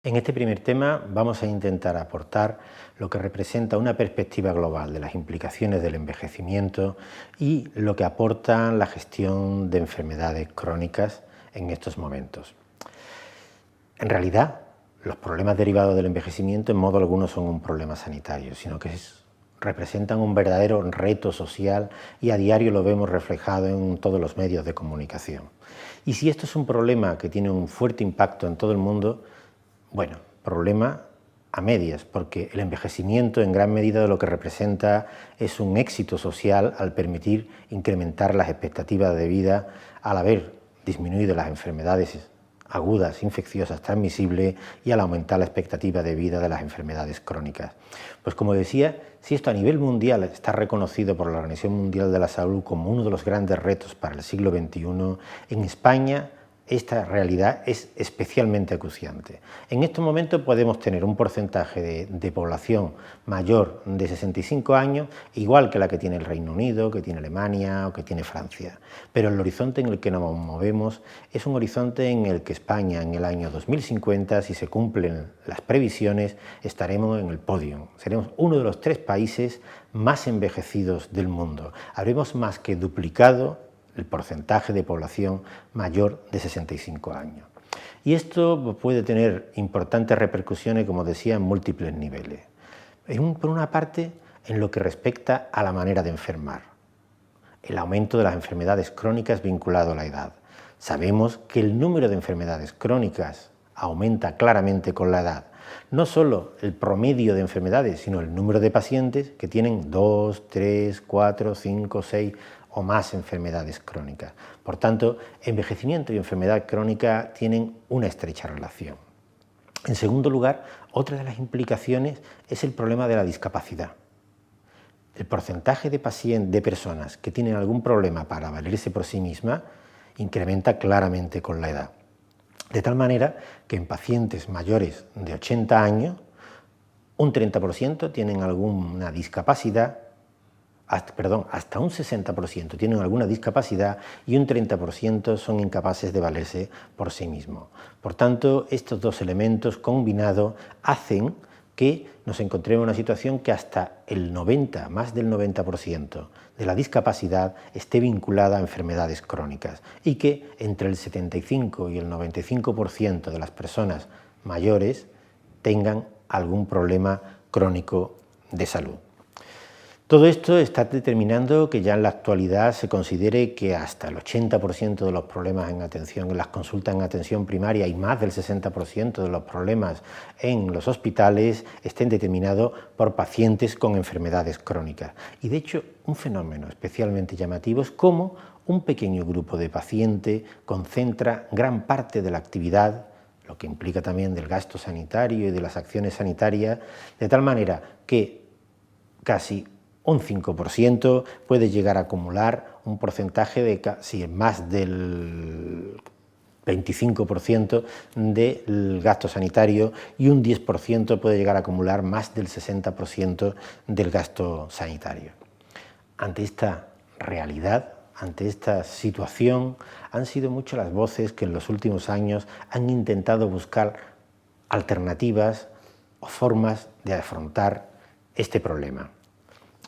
En este primer tema vamos a intentar aportar lo que representa una perspectiva global de las implicaciones del envejecimiento y lo que aporta la gestión de enfermedades crónicas en estos momentos. En realidad, los problemas derivados del envejecimiento en modo alguno son un problema sanitario, sino que representan un verdadero reto social y a diario lo vemos reflejado en todos los medios de comunicación. Y si esto es un problema que tiene un fuerte impacto en todo el mundo, bueno, problema a medias, porque el envejecimiento en gran medida lo que representa es un éxito social al permitir incrementar las expectativas de vida al haber disminuido las enfermedades agudas, infecciosas, transmisibles y al aumentar la expectativa de vida de las enfermedades crónicas. Pues como decía, si esto a nivel mundial está reconocido por la Organización Mundial de la Salud como uno de los grandes retos para el siglo XXI, en España esta realidad es especialmente acuciante. En estos momentos podemos tener un porcentaje de población mayor de 65 años, igual que la que tiene el Reino Unido, que tiene Alemania o que tiene Francia. Pero el horizonte en el que nos movemos es un horizonte en el que España en el año 2050, si se cumplen las previsiones, estaremos en el podio. Seremos uno de los 3 países más envejecidos del mundo. Habremos más que duplicado el porcentaje de población mayor de 65 años. Y esto puede tener importantes repercusiones, como decía, en múltiples niveles. Por una parte, en lo que respecta a la manera de enfermar, el aumento de las enfermedades crónicas vinculado a la edad. Sabemos que el número de enfermedades crónicas aumenta claramente con la edad. No solo el promedio de enfermedades, sino el número de pacientes que tienen 2, 3, 4, 5, 6 o más enfermedades crónicas. Por tanto, envejecimiento y enfermedad crónica tienen una estrecha relación. En segundo lugar, otra de las implicaciones es el problema de la discapacidad. El porcentaje de personas que tienen algún problema para valerse por sí misma incrementa claramente con la edad. De tal manera que en pacientes mayores de 80 años, un 30% tienen alguna discapacidad, hasta un 60% tienen alguna discapacidad y un 30% son incapaces de valerse por sí mismos. Por tanto, estos dos elementos combinados hacen que nos encontremos en una situación que hasta el 90, más del 90% de la discapacidad esté vinculada a enfermedades crónicas y que entre el 75 y el 95% de las personas mayores tengan algún problema crónico de salud. Todo esto está determinando que ya en la actualidad se considere que hasta el 80% de los problemas en atención, en las consultas en atención primaria y más del 60% de los problemas en los hospitales estén determinados por pacientes con enfermedades crónicas. Y de hecho, un fenómeno especialmente llamativo es cómo un pequeño grupo de pacientes concentra gran parte de la actividad, lo que implica también del gasto sanitario y de las acciones sanitarias, de tal manera que casi un 5% puede llegar a acumular un porcentaje de casi más del 25% del gasto sanitario y un 10% puede llegar a acumular más del 60% del gasto sanitario. Ante esta realidad, ante esta situación, han sido muchas las voces que en los últimos años han intentado buscar alternativas o formas de afrontar este problema.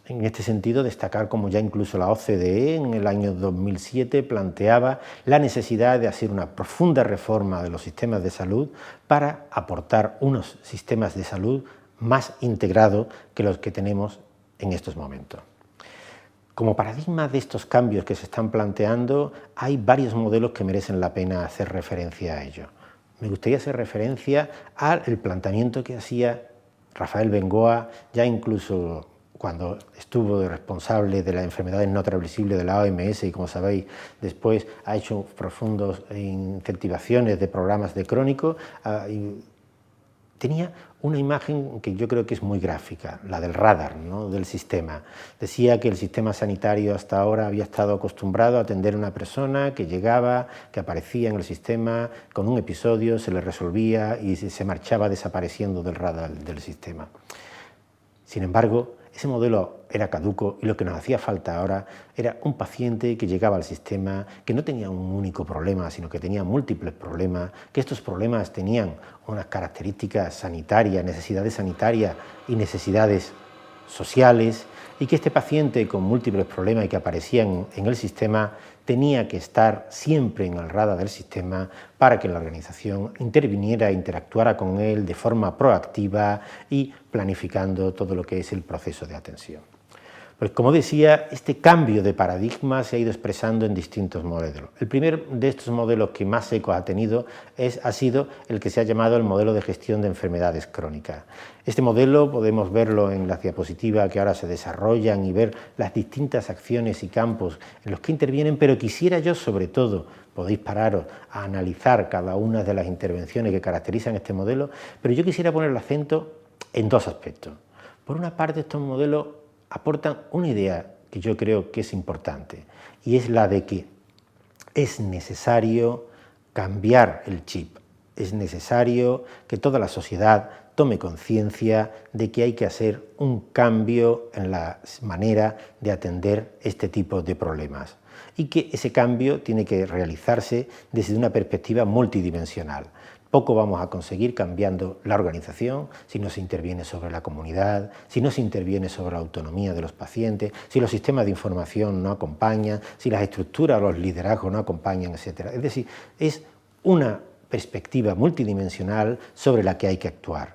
En este sentido, destacar como ya incluso la OCDE en el año 2007 planteaba la necesidad de hacer una profunda reforma de los sistemas de salud para aportar unos sistemas de salud más integrados que los que tenemos en estos momentos. Como paradigma de estos cambios que se están planteando, hay varios modelos que merecen la pena hacer referencia a ello. Me gustaría hacer referencia al planteamiento que hacía Rafael Bengoa, ya incluso cuando estuvo de responsable de las enfermedades no transmisibles de la OMS y, como sabéis, después ha hecho profundas incentivaciones de programas de crónicos, tenía una imagen que yo creo que es muy gráfica, la del radar, ¿no?, del sistema. Decía que el sistema sanitario hasta ahora había estado acostumbrado a atender a una persona que llegaba, que aparecía en el sistema con un episodio, se le resolvía y se marchaba desapareciendo del radar del sistema. Sin embargo, ese modelo era caduco y lo que nos hacía falta ahora era un paciente que llegaba al sistema, que no tenía un único problema, sino que tenía múltiples problemas, que estos problemas tenían unas características sanitarias, necesidades sanitarias y necesidades sociales, y que este paciente con múltiples problemas y que aparecían en el sistema tenía que estar siempre en el radar del sistema para que la organización interviniera e interactuara con él de forma proactiva y planificando todo lo que es el proceso de atención. Pues como decía, este cambio de paradigma se ha ido expresando en distintos modelos. El primer de estos modelos que más ecos ha tenido ha sido el que se ha llamado el modelo de gestión de enfermedades crónicas. Este modelo podemos verlo en la diapositiva que ahora se desarrollan y ver las distintas acciones y campos en los que intervienen, pero quisiera yo sobre todo, podéis pararos a analizar cada una de las intervenciones que caracterizan este modelo, pero yo quisiera poner el acento en dos aspectos. Por una parte, estos modelos aportan una idea que yo creo que es importante, y es la de que es necesario cambiar el chip, es necesario que toda la sociedad tome conciencia de que hay que hacer un cambio en la manera de atender este tipo de problemas y que ese cambio tiene que realizarse desde una perspectiva multidimensional. Poco vamos a conseguir cambiando la organización si no se interviene sobre la comunidad, si no se interviene sobre la autonomía de los pacientes, si los sistemas de información no acompañan, si las estructuras o los liderazgos no acompañan, etc. Es decir, es una perspectiva multidimensional sobre la que hay que actuar.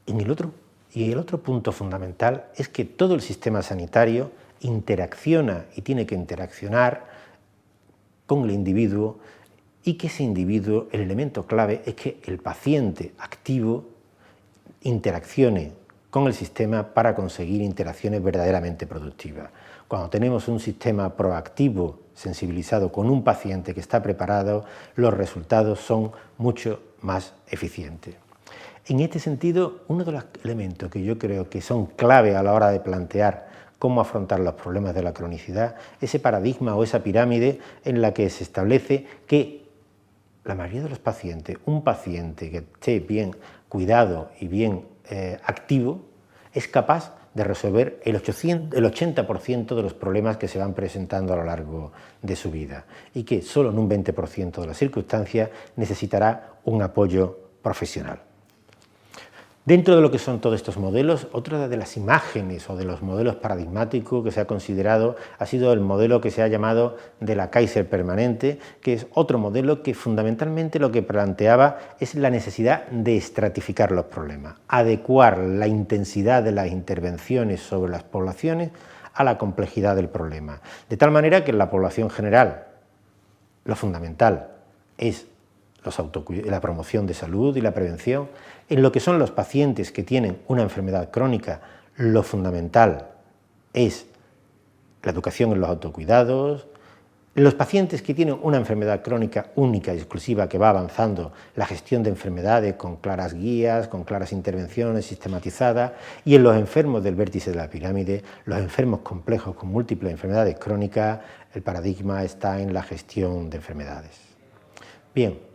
El otro punto fundamental es que todo el sistema sanitario interacciona y tiene que interaccionar con el individuo, y que ese individuo, el elemento clave es que el paciente activo interaccione con el sistema para conseguir interacciones verdaderamente productivas. Cuando tenemos un sistema proactivo, sensibilizado con un paciente que está preparado, los resultados son mucho más eficientes. En este sentido, uno de los elementos que yo creo que son clave a la hora de plantear cómo afrontar los problemas de la cronicidad, ese paradigma o esa pirámide en la que se establece que la mayoría de los pacientes, un paciente que esté bien cuidado y bien activo, es capaz de resolver el 80% de los problemas que se van presentando a lo largo de su vida y que solo en un 20% de las circunstancias necesitará un apoyo profesional. Dentro de lo que son todos estos modelos, otra de las imágenes o de los modelos paradigmáticos que se ha considerado ha sido el modelo que se ha llamado de la Kaiser permanente, que es otro modelo que fundamentalmente lo que planteaba es la necesidad de estratificar los problemas, adecuar la intensidad de las intervenciones sobre las poblaciones a la complejidad del problema, de tal manera que en la población general lo fundamental es la promoción de salud y la prevención. En lo que son los pacientes que tienen una enfermedad crónica, lo fundamental es la educación en los autocuidados. En los pacientes que tienen una enfermedad crónica única y exclusiva que va avanzando, la gestión de enfermedades con claras guías, con claras intervenciones sistematizadas, y en los enfermos del vértice de la pirámide, los enfermos complejos con múltiples enfermedades crónicas, el paradigma está en la gestión de enfermedades. Bien.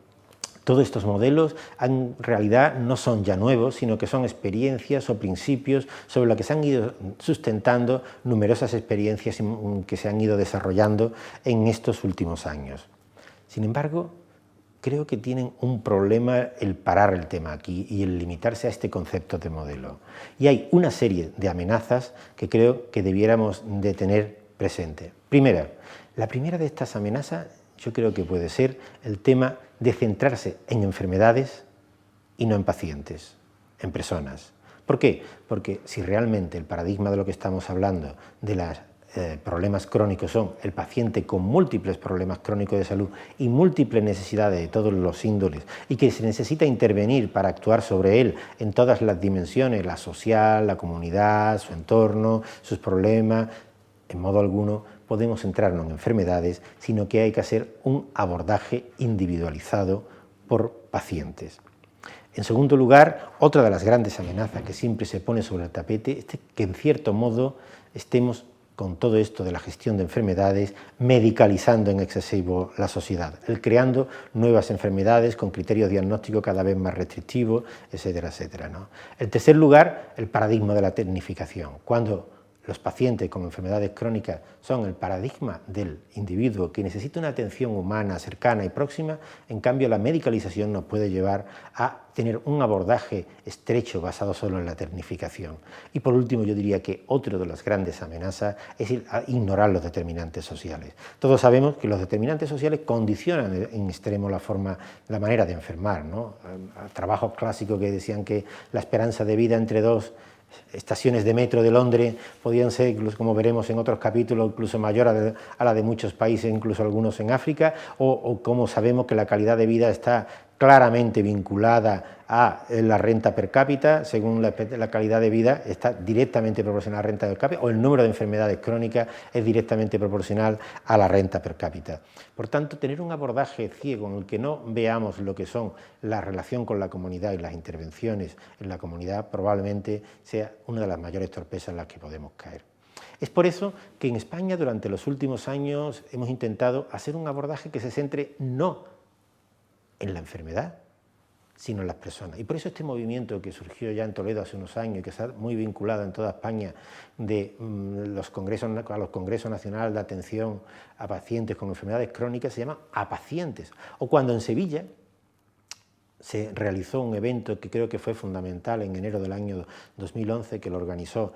Todos estos modelos en realidad no son ya nuevos, sino que son experiencias o principios sobre los que se han ido sustentando numerosas experiencias que se han ido desarrollando en estos últimos años. Sin embargo, creo que tienen un problema el parar el tema aquí y el limitarse a este concepto de modelo. Y hay una serie de amenazas que creo que debiéramos de tener presente. La primera de estas amenazas yo creo que puede ser el tema de centrarse en enfermedades y no en pacientes, en personas. ¿Por qué? Porque si realmente el paradigma de lo que estamos hablando de los problemas crónicos son el paciente con múltiples problemas crónicos de salud y múltiples necesidades de todos los índoles y que se necesita intervenir para actuar sobre él en todas las dimensiones, la social, la comunidad, su entorno, sus problemas, en modo alguno podemos centrarnos en enfermedades, sino que hay que hacer un abordaje individualizado por pacientes. En segundo lugar, otra de las grandes amenazas que siempre se pone sobre el tapete es que en cierto modo estemos con todo esto de la gestión de enfermedades, medicalizando en excesivo la sociedad, creando nuevas enfermedades con criterios diagnósticos cada vez más restrictivos, etcétera, etcétera, ¿no? En tercer lugar, el paradigma de la tecnificación, cuando los pacientes con enfermedades crónicas son el paradigma del individuo que necesita una atención humana, cercana y próxima, en cambio la medicalización nos puede llevar a tener un abordaje estrecho basado solo en la tecnificación. Y por último yo diría que otra de las grandes amenazas es ignorar los determinantes sociales. Todos sabemos que los determinantes sociales condicionan en extremo la manera de enfermar, ¿no? Trabajos clásicos que decían que la esperanza de vida entre dos estaciones de metro de Londres podían ser, incluso, como veremos en otros capítulos, incluso mayor a la de muchos países, incluso algunos en África, o como sabemos que la calidad de vida está claramente vinculada a la renta per cápita, según la calidad de vida está directamente proporcional a la renta per cápita, o el número de enfermedades crónicas es directamente proporcional a la renta per cápita. Por tanto, tener un abordaje ciego en el que no veamos lo que son la relación con la comunidad y las intervenciones en la comunidad probablemente sea una de las mayores torpezas en las que podemos caer. Es por eso que en España durante los últimos años hemos intentado hacer un abordaje que se centre no en la enfermedad, sino en las personas. Y por eso este movimiento que surgió ya en Toledo hace unos años y que está muy vinculado en toda España de los congresos nacionales de atención a pacientes con enfermedades crónicas se llama A Pacientes. O cuando en Sevilla se realizó un evento que creo que fue fundamental en enero del año 2011, que se organizó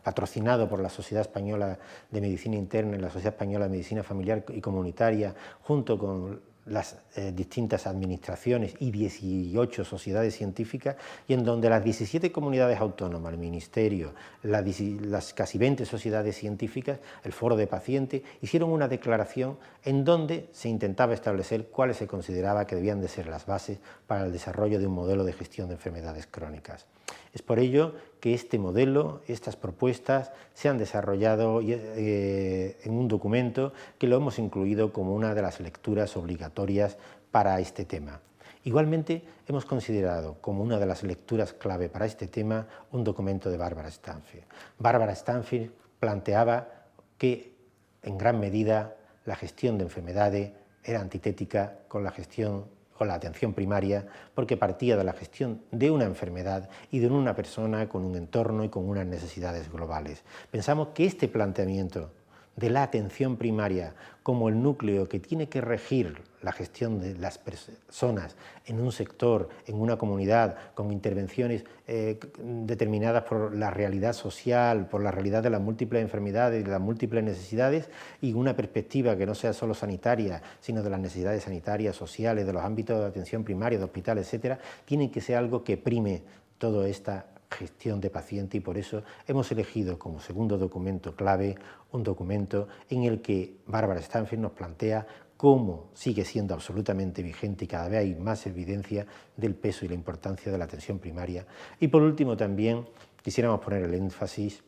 patrocinado por la Sociedad Española de Medicina Interna y la Sociedad Española de Medicina Familiar y Comunitaria, junto con las distintas administraciones y 18 sociedades científicas, y en donde las 17 comunidades autónomas, el Ministerio, las casi 20 sociedades científicas, el Foro de Pacientes, hicieron una declaración en donde se intentaba establecer cuáles se consideraba que debían de ser las bases para el desarrollo de un modelo de gestión de enfermedades crónicas. Es por ello que este modelo, estas propuestas, se han desarrollado en un documento que lo hemos incluido como una de las lecturas obligatorias para este tema. Igualmente, hemos considerado como una de las lecturas clave para este tema un documento de Barbara Stanfield. Barbara Stanfield planteaba que, en gran medida, la gestión de enfermedades era antitética con la atención primaria, porque partía de la gestión de una enfermedad y de una persona con un entorno y con unas necesidades globales. Pensamos que este planteamiento de la atención primaria como el núcleo que tiene que regir la gestión de las personas en un sector, en una comunidad, con intervenciones determinadas por la realidad social, por la realidad de las múltiples enfermedades y de las múltiples necesidades, y una perspectiva que no sea solo sanitaria, sino de las necesidades sanitarias, sociales, de los ámbitos de atención primaria, de hospitales, etcétera, tiene que ser algo que prime toda esta gestión de paciente, y por eso hemos elegido como segundo documento clave un documento en el que Barbara Stanfield nos plantea cómo sigue siendo absolutamente vigente y cada vez hay más evidencia del peso y la importancia de la atención primaria. Y por último también quisiéramos poner el énfasis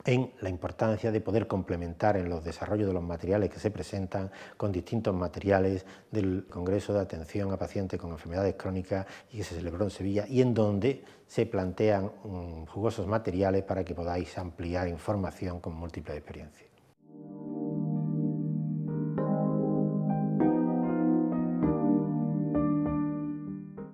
en la importancia de poder complementar en los desarrollos de los materiales que se presentan con distintos materiales del Congreso de Atención a Pacientes con Enfermedades Crónicas y que se celebró en Sevilla, y en donde se plantean jugosos materiales para que podáis ampliar información con múltiples experiencias.